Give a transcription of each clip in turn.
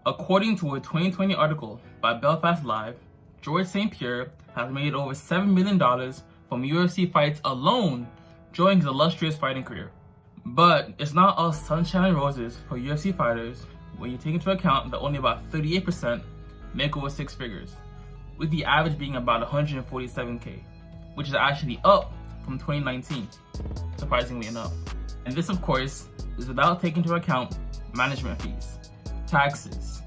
According to a 2020 article by Belfast Live, Georges St-Pierre has made over $7 million from UFC fights alone during his illustrious fighting career. But it's not all sunshine and roses for UFC fighters when you take into account that only about 38% make over six figures, with the average being about 147K, which is actually up from 2019, surprisingly enough. And this, of course, is without taking into account management fees, taxes,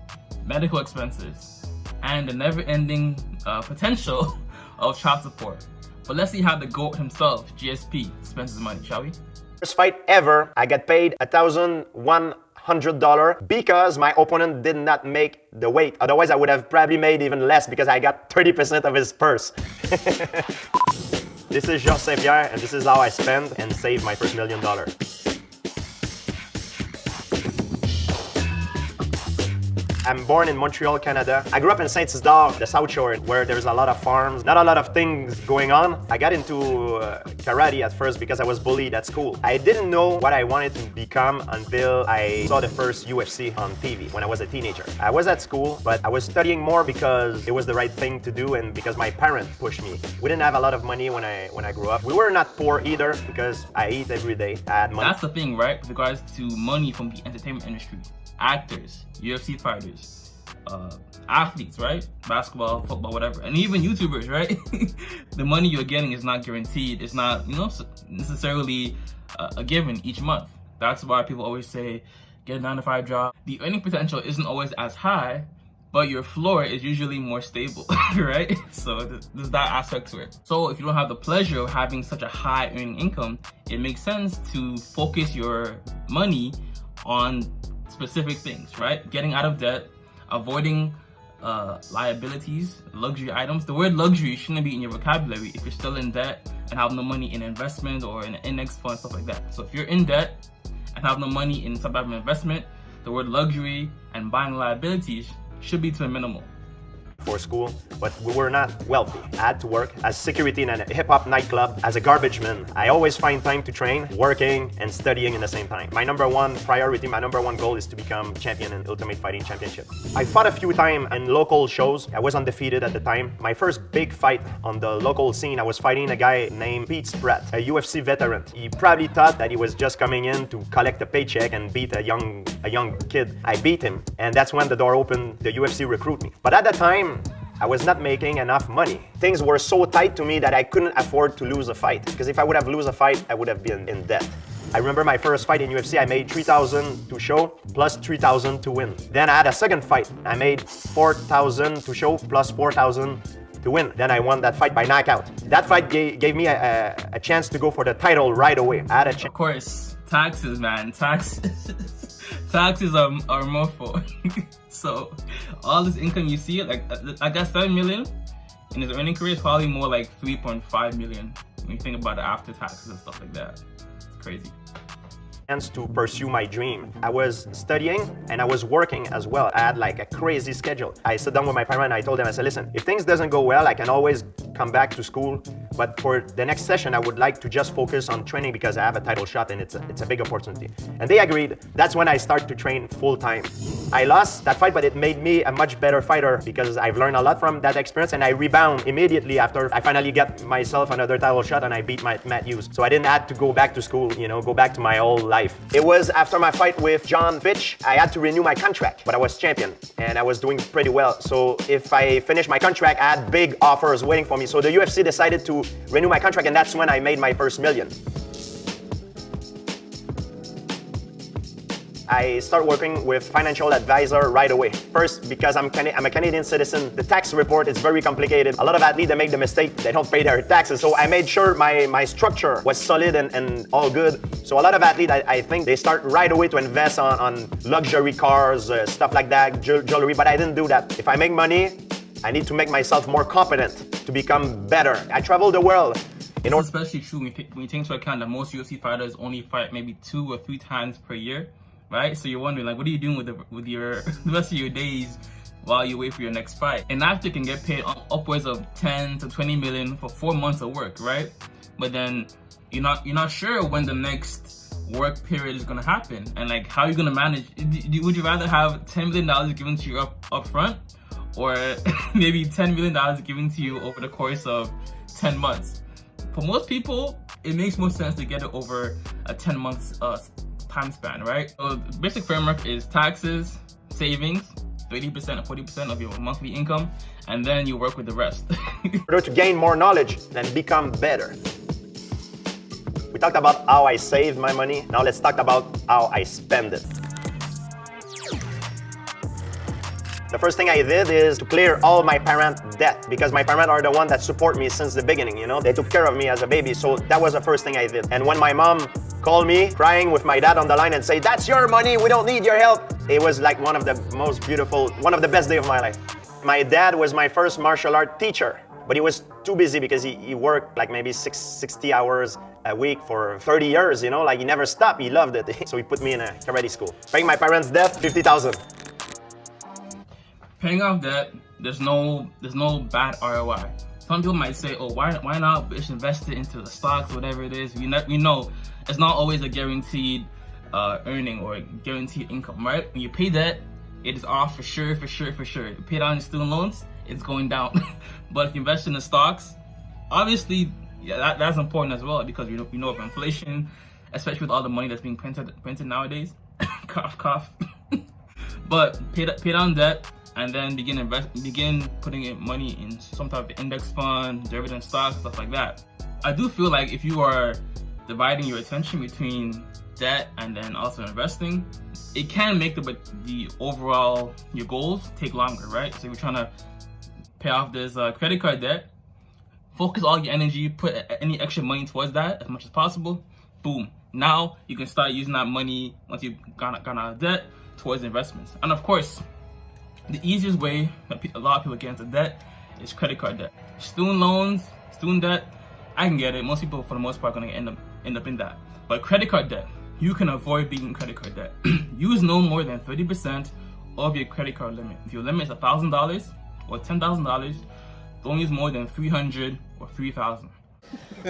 medical expenses, and the never-ending potential of child support. But let's see how the GOAT himself, GSP, spends his money, shall we? First fight ever, I got paid $1,100 because my opponent did not make the weight. Otherwise, I would have probably made even less because I got 30% of his purse. This is Georges St-Pierre, and this is how I spend and save my first $1 million. I'm born in Montreal, Canada. I grew up in Saint-Isidore, the South Shore, where there's a lot of farms, not a lot of things going on. I got into karate at first because I was bullied at school. I didn't know what I wanted to become until I saw the first UFC on TV when I was a teenager. I was at school, but I was studying more because it was the right thing to do and because my parents pushed me. We didn't have a lot of money when I grew up. We were not poor either because I eat every day. I had money. That's the thing, right? With regards to money from the entertainment industry. Actors, UFC fighters, athletes, right? Basketball, football, whatever, and even YouTubers, right? The money you're getting is not guaranteed. It's not, necessarily a given each month. That's why people always say, get a 9-to-5 job. The earning potential isn't always as high, but your floor is usually more stable, right? So there's that aspect to it. So if you don't have the pleasure of having such a high earning income, it makes sense to focus your money on specific things, right? Getting out of debt, avoiding liabilities, luxury items. The word luxury shouldn't be in your vocabulary if you're still in debt and have no money in investment or in an index fund, stuff like that. So if you're in debt and have no money in some type of investment, the word luxury and buying liabilities should be to a minimal. For school, but we were not wealthy. I had to work as security in a hip-hop nightclub, as a garbage man. I always find time to train, working, and studying in the same time. My number one priority, my number one goal is to become champion in Ultimate Fighting Championship. I fought a few times in local shows. I was undefeated at the time. My first big fight on the local scene, I was fighting a guy named Pete Spratt, a UFC veteran. He probably thought that he was just coming in to collect a paycheck and beat a young kid. I beat him, and that's when the door opened. The UFC recruited me. But at the time, I was not making enough money. Things were so tight to me that I couldn't afford to lose a fight. Because if I would have lost a fight, I would have been in debt. I remember my first fight in UFC, I made $3,000 to show, plus $3,000 to win. Then I had a second fight. I made $4,000 to show, plus $4,000 to win. Then I won that fight by knockout. That fight gave me a chance to go for the title right away. I had a chance. Of course, taxes, man, taxes. Taxes are more for. So all this income you see, like I got 7 million in his earning career, is probably more like 3.5 million when you think about the after taxes and stuff like that. It's crazy. To pursue my dream. I was studying and I was working as well. I had like a crazy schedule. I sat down with my parents and I told them, I said, listen, if things doesn't go well, I can always come back to school. But for the next session, I would like to just focus on training because I have a title shot and it's a big opportunity. And they agreed. That's when I started to train full time. I lost that fight, but it made me a much better fighter because I've learned a lot from that experience and I rebound immediately after I finally got myself another title shot and I beat Matt Hughes. So I didn't have to go back to school, go back to my old life. It was after my fight with John Fitch, I had to renew my contract, but I was champion and I was doing pretty well. So if I finished my contract, I had big offers waiting for me. So the UFC decided to renew my contract and that's when I made my first $1 million. I start working with financial advisor right away. First, because I'm a Canadian citizen, the tax report is very complicated. A lot of athletes, they make the mistake, they don't pay their taxes. So I made sure my structure was solid and all good. So a lot of athletes, I think they start right away to invest on luxury cars, stuff like that, jewelry, but I didn't do that. If I make money, I need to make myself more competent to become better. I travel the world. It's especially true when you take into account that most UFC fighters only fight maybe 2 or 3 times per year. Right? So you're wondering, like, what are you doing with the rest of your days while you wait for your next fight? An actor can get paid upwards of 10 to 20 million for 4 months of work, right? But then you're not sure when the next work period is gonna happen, and like how are you gonna manage? Would you rather have $10 million given to you up front, or maybe $10 million given to you over the course of 10 months? For most people, it makes more sense to get it over a 10 months time span, right? So the basic framework is taxes, savings, 30% or 40% of your monthly income, and then you work with the rest. In order to gain more knowledge and become better. We talked about how I save my money. Now let's talk about how I spend it. The first thing I did is to clear all my parent debt, because my parents are the ones that support me since the beginning, you know? They took care of me as a baby, so that was the first thing I did. And when my mom called me crying with my dad on the line and say, "That's your money, we don't need your help," it was like one of the most beautiful, one of the best days of my life. My dad was my first martial art teacher, but he was too busy because he worked like maybe 60 hours a week for 30 years, you know? Like he never stopped, he loved it. So he put me in a karate school. Paying my parents' debt, $50,000. Paying off debt, there's no bad ROI. Some people might say, "Oh, why not just invest it into the stocks, whatever it is." We know it's not always a guaranteed earning or a guaranteed income, right? When you pay debt, it is off for sure. You pay down your student loans, it's going down. But if you invest in the stocks, obviously, yeah, that's important as well, because you know of inflation, especially with all the money that's being printed nowadays. Cough, cough. But pay down debt, and then begin putting money in some type of index fund, dividend stocks, stuff like that. I do feel like if you are dividing your attention between debt and then also investing, it can make the overall your goals take longer, right? So if you're trying to pay off this credit card debt, focus all your energy, put any extra money towards that as much as possible. Boom. Now you can start using that money once you've gone out of debt towards investments. And of course, the easiest way that a lot of people get into debt is credit card debt. Student loans, student debt, I can get it. Most people, for the most part, are going to end up in that. But credit card debt, you can avoid being in credit card debt. Use no more than 30% of your credit card limit. If your limit is $1,000 or $10,000, don't use more than $300 or $3,000.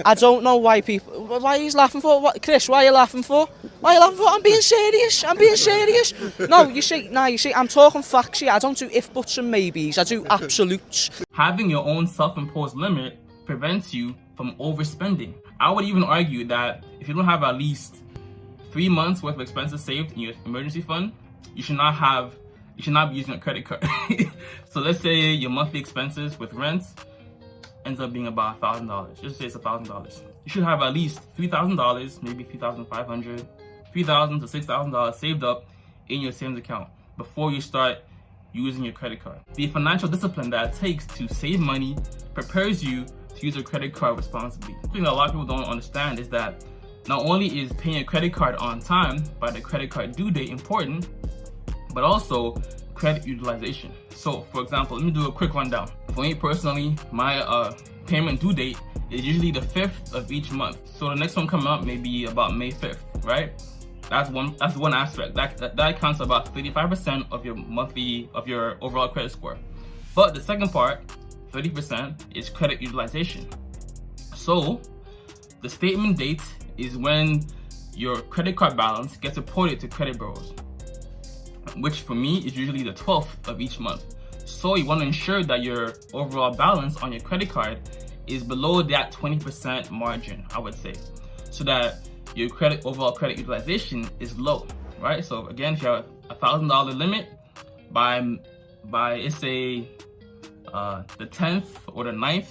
I don't know why people. Why are you laughing for? What, Chris? Why are you laughing for? Why are you laughing for? I'm being serious. No, you see, I'm talking facts here. I don't do if, buts, and maybes. I do absolutes. Having your own self-imposed limit prevents you from overspending. I would even argue that if you don't have at least 3 months worth of expenses saved in your emergency fund, you should not be using a credit card. So let's say your monthly expenses with rent ends up being about $1,000. Just say it's $1,000. You should have at least $3,000, maybe $3,500, $3,000 to $6,000 saved up in your savings account before you start using your credit card. The financial discipline that it takes to save money prepares you to use your credit card responsibly. The thing that a lot of people don't understand is that not only is paying a credit card on time by the credit card due date important, but also credit utilization. So for example, let me do a quick rundown. For me personally, my payment due date is usually the 5th of each month. So the next one coming up may be about May 5th, right? That's one aspect. That accounts for about 35% of your overall credit score. But the second part, 30%, is credit utilization. So the statement date is when your credit card balance gets reported to credit bureaus, which for me is usually the 12th of each month. So you want to ensure that your overall balance on your credit card is below that 20% margin, I would say, so that your overall credit utilization is low, right? So again, if you have a $1,000 limit, by let's say the 10th or the 9th,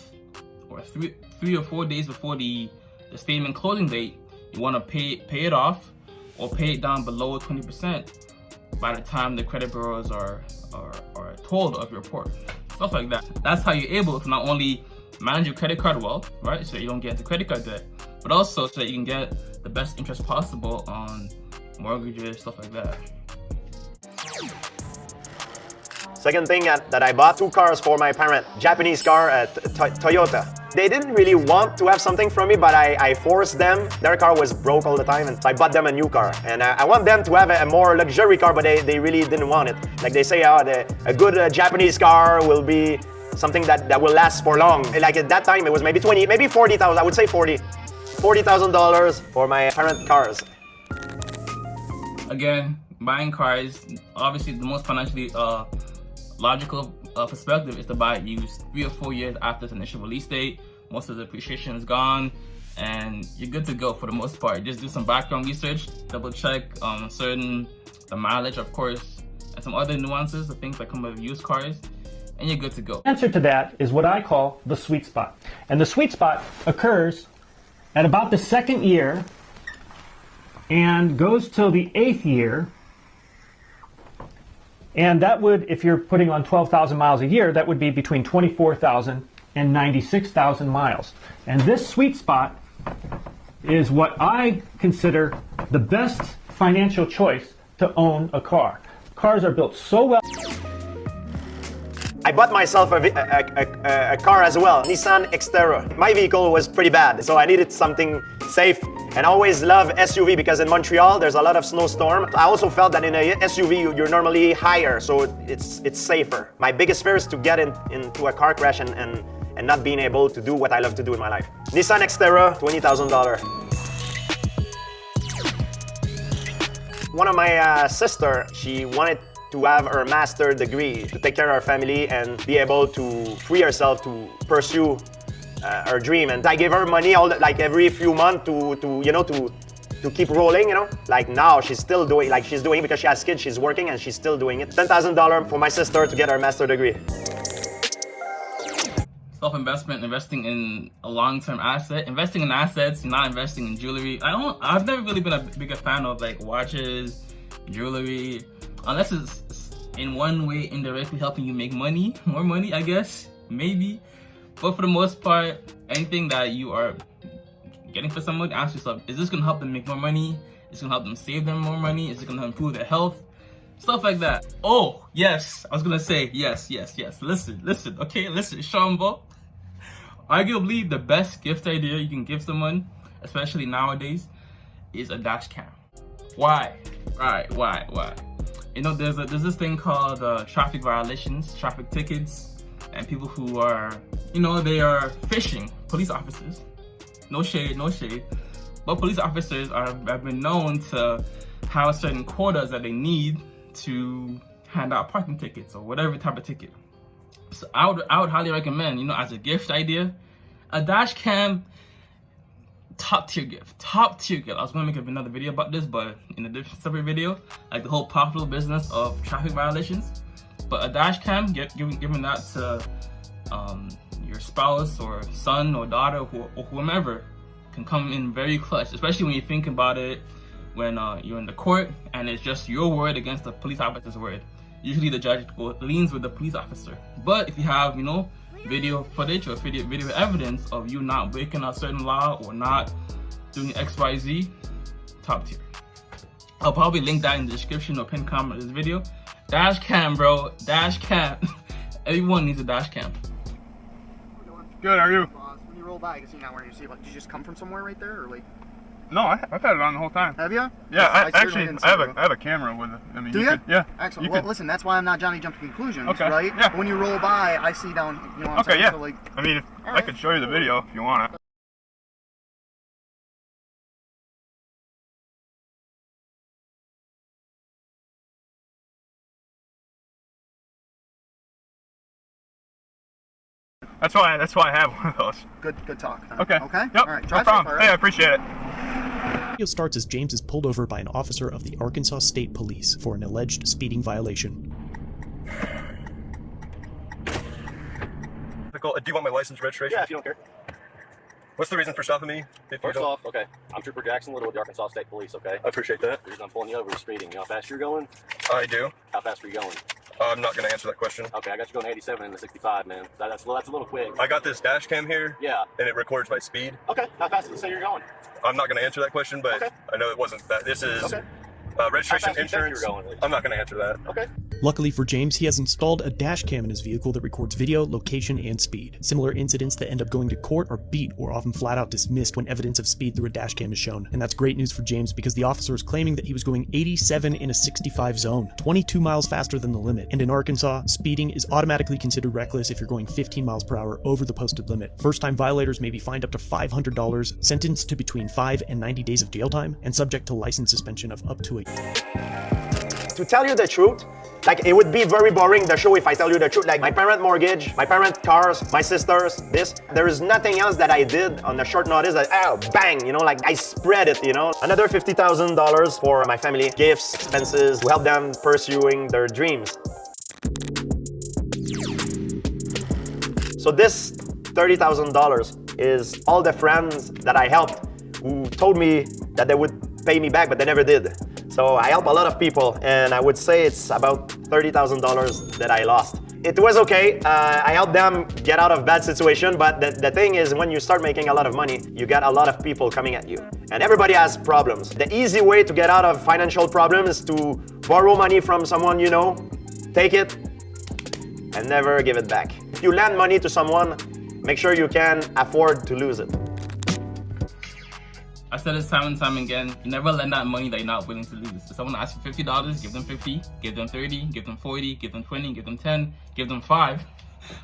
or three or 4 days before the statement closing date, you want to pay it off or pay it down below 20% by the time the credit bureaus are told of your report. Stuff like that. That's how you're able to not only manage your credit card well, right, so you don't get into credit card debt, but also so that you can get the best interest possible on mortgages, stuff like that. Second thing that I bought, 2 cars for my parent. Japanese car, Toyota. They didn't really want to have something from me, but I forced them. Their car was broke all the time, and so I bought them a new car. And I want them to have a more luxury car, but they really didn't want it. Like they say, a good Japanese car will be something that will last for long. Like at that time, it was maybe 20, maybe 40,000. I would say $40,000 for my parent cars. again, buying cars, obviously the most financially logical perspective is to buy it used 3 or 4 years after its initial release date. Most of the appreciation is gone, and you're good to go for the most part. Just do some background research, double check the mileage, of course, and some other nuances, the things that come with used cars, and you're good to go. The answer to that is what I call the sweet spot. And the sweet spot occurs at about the 2nd year and goes till the 8th year. And that would, if you're putting on 12,000 miles a year, that would be between 24,000 and 96,000 miles. And this sweet spot is what I consider the best financial choice to own a car. Cars are built so well. I bought myself a car as well, Nissan Xterra. My vehicle was pretty bad, so I needed something safe. And I always love SUV because in Montreal there's a lot of snowstorm. I also felt that in a SUV you're normally higher, so it's safer. My biggest fear is to get into a car crash and not being able to do what I love to do in my life. Nissan Xterra, $20,000. One of my sister, she wanted to have her master degree to take care of her family and be able to free herself to pursue her dream. And I gave her money like every few months to keep rolling, Like now she's still doing, like she's doing because she has kids, she's working and she's still doing it. $10,000 for my sister to get her master degree. Self-investment, investing in a long-term asset, investing in assets, not investing in jewelry. I've never really been a bigger fan of like watches, jewelry, unless it's in one way indirectly helping you make money, more money, I guess, maybe. But for the most part, anything that you are getting for someone, ask yourself, is this gonna help them make more money? Is it gonna help them save them more money? Is it gonna improve their health? Stuff like that. Oh, yes, I was gonna say, yes. Listen, okay, listen, Shambo. Arguably the best gift idea you can give someone, especially nowadays, is a dash cam. Why? Why? There's this thing called traffic violations, traffic tickets, and people who are, they are phishing police officers. No shade, but police officers have been known to have certain quotas that they need to hand out parking tickets or whatever type of ticket. So I would highly recommend, as a gift idea, a dash cam. Top tier gift. I was gonna make another video about this, but in a different separate video, like the whole profitable business of traffic violations. But a dash cam, giving that to your spouse or son or daughter or whomever, can come in very clutch, especially when you think about it when you're in the court and it's just your word against the police officer's word. Usually the judge leans with the police officer. But if you have, video footage or video evidence of you not breaking a certain law or not doing XYZ, top tier. I'll probably link that in the description or pinned comment of this video. Dash cam, bro. Dash cam. Everyone needs a dash cam. Good, how are you? When you roll by, I can see you're not wearing your seatbelt. Did you just come from somewhere right there, or like? No, I've had it on the whole time. Have you? Yeah, I have a camera with it. I mean, do you? Yeah. Excellent. Well, listen, that's why I'm not Johnny Jump to conclusions, okay. right? Yeah. When you roll by, I see down. You know what I'm okay, saying? yeah. So, like, I mean, I could show you the video if you want it. That's why I have one of those. Good talk. Then. Okay. Okay. Yep. All right. No Drive problem. safe, all right? Hey, I appreciate it. The video starts as James is pulled over by an officer of the Arkansas State Police for an alleged speeding violation. Do you want my license registration? Yeah, if you don't care. What's the reason for stopping me? First off, okay, I'm Trooper Jackson Little with the Arkansas State Police, okay? I appreciate that. The reason I'm pulling you over is speeding. You know how fast you're going? I do. How fast are you going? I'm not going to answer that question. Okay, I got you going 87 and 65, man. That's a little quick. I got this dash cam here. Yeah. And it records my speed. Okay, how fast did you say you're going? I'm not going to answer that question, but okay. I know it wasn't that. This is okay. Registration, how fast insurance. You think you're going, I'm not going to answer that. Okay. Luckily for James, he has installed a dash cam in his vehicle that records video, location, and speed. Similar incidents that end up going to court are beat or often flat out dismissed when evidence of speed through a dash cam is shown. And that's great news for James because the officer is claiming that he was going 87 in a 65 zone, 22 miles faster than the limit. And in Arkansas, speeding is automatically considered reckless if you're going 15 miles per hour over the posted limit. First-time violators may be fined up to $500, sentenced to between 5 and 90 days of jail time, and subject to license suspension of up to a year. To tell you the truth, like, it would be very boring, the show, if I tell you the truth. Like, my parent mortgage, my parent cars, my sisters, this. There is nothing else that I did on the short notice that, oh, bang, you know, like, I spread it, you know. Another $50,000 for my family, gifts, expenses, to help them pursuing their dreams. So this $30,000 is all the friends that I helped who told me that they would pay me back, but they never did. So I help a lot of people, and I would say it's about $30,000 that I lost. It was okay. I helped them get out of bad situation, but the thing is, when you start making a lot of money, you get a lot of people coming at you. And everybody has problems. The easy way to get out of financial problems is to borrow money from someone you know, take it, and never give it back. If you lend money to someone, make sure you can afford to lose it. I said this time and time again, you never lend out money that you're not willing to lose. If someone asks you $50, give them 50, give them 30, give them 40, give them 20, give them 10, give them 5.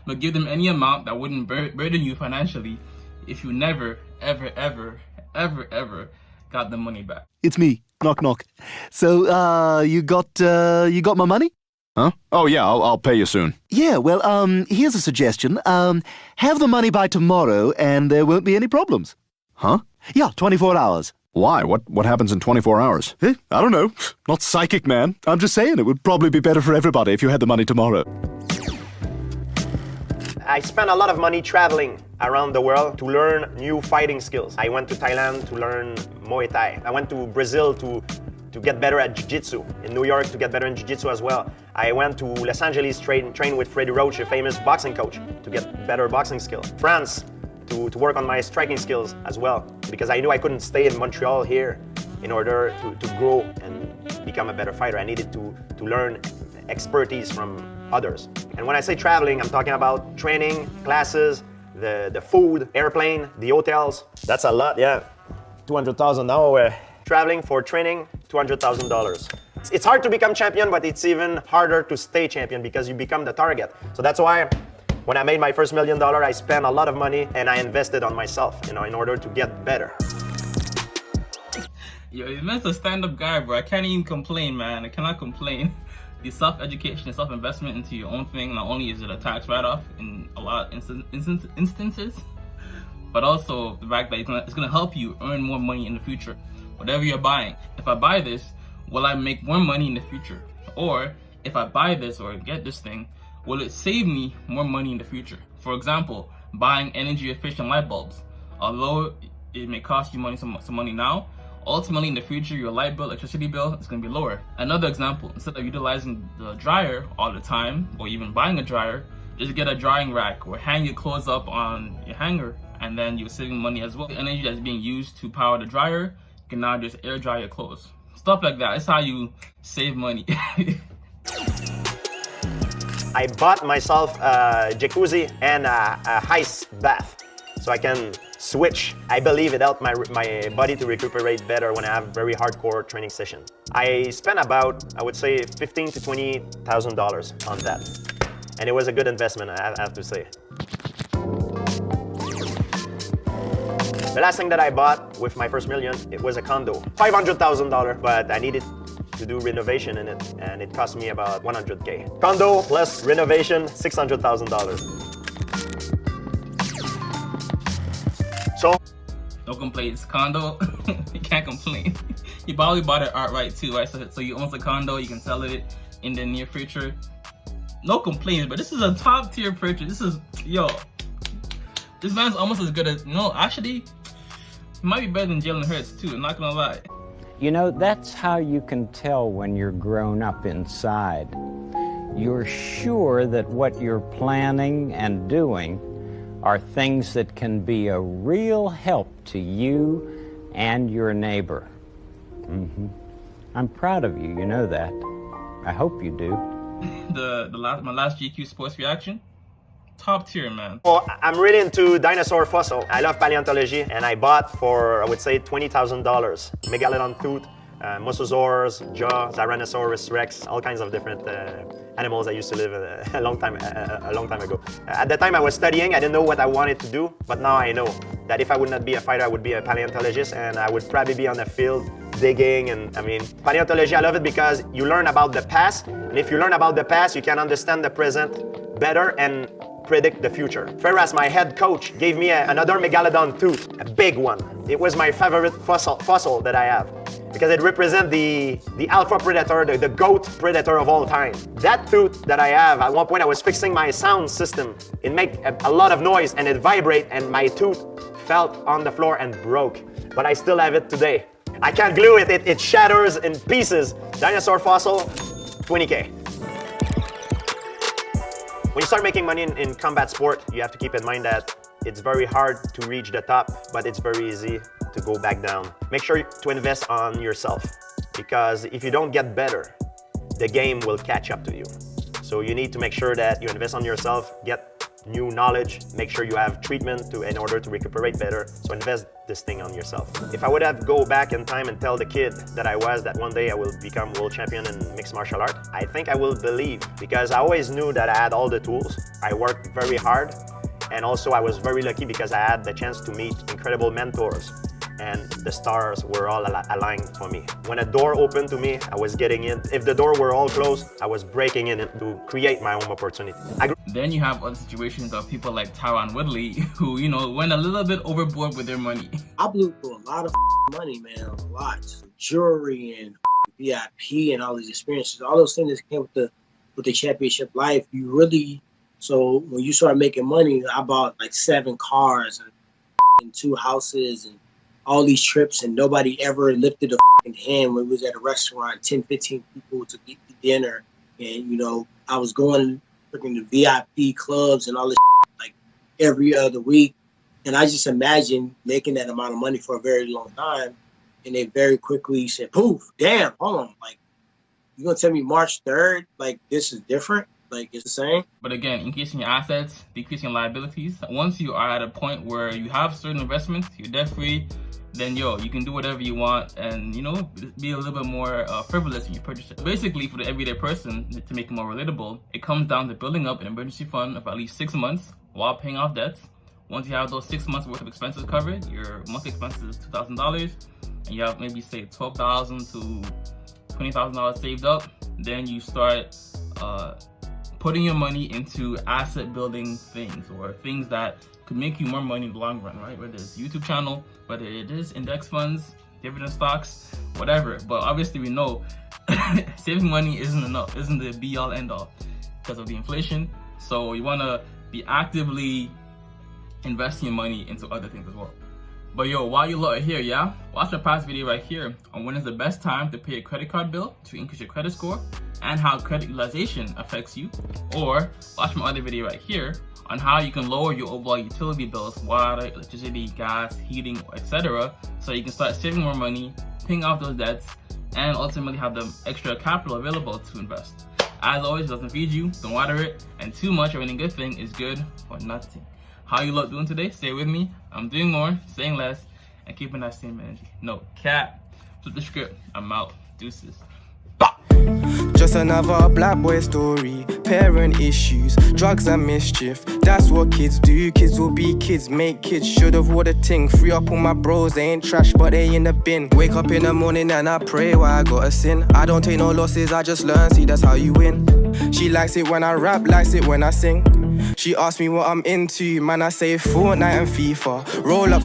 But give them any amount that wouldn't burden you financially if you never, ever, ever, ever, ever got the money back. It's me. Knock, knock. So, you got my money? Huh? Oh, yeah, I'll pay you soon. Yeah, well, here's a suggestion. Have the money by tomorrow and there won't be any problems. Huh? Yeah, 24 hours. Why? What happens in 24 hours? I don't know. Not psychic, man. I'm just saying it would probably be better for everybody if you had the money tomorrow. I spent a lot of money traveling around the world to learn new fighting skills. I went to Thailand to learn Muay Thai. I went to Brazil to get better at Jiu-Jitsu. In New York to get better in Jiu-Jitsu as well. I went to Los Angeles train with Freddie Roach, a famous boxing coach, to get better boxing skills. France, to work on my striking skills as well, because I knew I couldn't stay in Montreal here in order to grow and become a better fighter. I needed to learn expertise from others. And when I say traveling, I'm talking about training, classes, the food, airplane, the hotels. That's a lot, yeah. $200,000 now. Traveling for training, $200,000. It's hard to become champion, but it's even harder to stay champion because you become the target. So that's why when I made my first $1 million, I spent a lot of money and I invested on myself, you know, in order to get better. Yo, he's meant a stand-up guy, bro. I can't even complain, man. I cannot complain. The self-education and self-investment into your own thing, not only is it a tax write-off in a lot of instances, but also the fact that it's gonna help you earn more money in the future. Whatever you're buying. If I buy this, will I make more money in the future? Or if I buy this or get this thing, will it save me more money in the future? For example, buying energy efficient light bulbs. Although it may cost you some money now, ultimately in the future your light bill, electricity bill is going to be lower. Another example, instead of utilizing the dryer all the time or even buying a dryer, just get a drying rack or hang your clothes up on your hanger, and then you're saving money as well. The energy that's being used to power the dryer, you can now just air dry your clothes. Stuff like that. That's how you save money. I bought myself a jacuzzi and a ice bath so I can switch. I believe it helped my body to recuperate better when I have very hardcore training session. I spent about, I would say, $15,000 to $20,000 on that. And it was a good investment, I have to say. The last thing that I bought with my first million, it was a condo. $500,000, but I needed to do renovation in it, and it cost me about $100K. Condo plus renovation, $600,000. So, no complaints. Condo, you can't complain. You probably bought it outright too, right? So you own the condo, you can sell it in the near future. No complaints, but this is a top tier purchase. This is, yo, this man's almost as good as, no, actually, he might be better than Jalen Hurts too, I'm not gonna lie. You know, that's how you can tell when you're grown up inside. You're sure that what you're planning and doing are things that can be a real help to you and your neighbor. I'm proud of you, you know that. I hope you do. my last GQ sports reaction. Top tier, man. Well, I'm really into dinosaur fossil. I love paleontology, and I bought for, I would say, $20,000. Megalodon tooth, mosasaurs, jaw, Tyrannosaurus rex, all kinds of different animals that used to live a long time ago. At the time I was studying, I didn't know what I wanted to do, but now I know that if I would not be a fighter, I would be a paleontologist, and I would probably be on the field digging. And I mean, paleontology, I love it because you learn about the past, and if you learn about the past, you can understand the present better and predict the future. Whereas my head coach gave me another megalodon tooth, a big one. It was my favorite fossil that I have because it represents the alpha predator, the goat predator of all time. That tooth that I have, at one point I was fixing my sound system. It made a lot of noise and it vibrated, and my tooth fell on the floor and broke. But I still have it today. I can't glue it, it shatters in pieces. Dinosaur fossil, 20K. When you start making money in combat sport, you have to keep in mind that it's very hard to reach the top, but it's very easy to go back down. Make sure to invest on yourself, because if you don't get better, the game will catch up to you. So you need to make sure that you invest on yourself, get new knowledge, make sure you have treatment in order to recuperate better. So invest this thing on yourself. If I would have go back in time and tell the kid that one day I will become world champion in mixed martial art, I think I will believe, because I always knew that I had all the tools. I worked very hard, and also I was very lucky because I had the chance to meet incredible mentors, and the stars were all aligned for me. When a door opened to me, I was getting in. If the door were all closed, I was breaking in to create my own opportunity. Then you have other situations of people like Tyron Woodley, who, you know, went a little bit overboard with their money. I blew through a lot of money, man, a lot. Jewelry and VIP and all these experiences, all those things that came with the championship life. You really, so when you start making money, I bought like 7 cars and 2 houses and all these trips, and nobody ever lifted a hand when we was at a restaurant, 10, 15 people to get dinner. And, you know, I was going to VIP clubs and all this like every other week. And I just imagined making that amount of money for a very long time. And they very quickly said, poof, damn, hold on. Like, you gonna tell me March 3rd, like this is different? Like it's the same? But again, increasing your assets, decreasing liabilities. Once you are at a point where you have certain investments, you're debt free, then yo, you can do whatever you want and, you know, be a little bit more frivolous in your purchases. Basically, for the everyday person, to make it more relatable, it comes down to building up an emergency fund of at least 6 months while paying off debts. Once you have those 6 months worth of expenses covered, your monthly expenses is $2,000, and you have maybe say $12,000 to $20,000 saved up, then you start putting your money into asset building things, or things that could make you more money in the long run, right? Whether it's YouTube channel, whether it is index funds, dividend stocks, whatever. But obviously we know saving money isn't enough, isn't the be all end all because of the inflation. So you want to be actively investing your money into other things as well. But yo, while you lot are here, yeah, watch my past video right here on when is the best time to pay a credit card bill to increase your credit score and how credit utilization affects you. Or watch my other video right here on how you can lower your overall utility bills, water, electricity, gas, heating, etc. so you can start saving more money, paying off those debts, and ultimately have the extra capital available to invest. As always, it doesn't feed you, don't water it, and too much of any good thing is good for nothing. How you lot doing today? Stay with me. I'm doing more, saying less, and keeping that same energy. No cap. Flip the script. I'm out. Deuces. Just another black boy story, parent issues, drugs and mischief. That's what kids do, kids will be kids, make kids. Should've wore the ting, free up all my bros, they ain't trash but they in the bin. Wake up in the morning and I pray why I gotta sin. I don't take no losses, I just learn, see that's how you win. She likes it when I rap, likes it when I sing. She asked me what I'm into, man I say Fortnite and FIFA. Roll up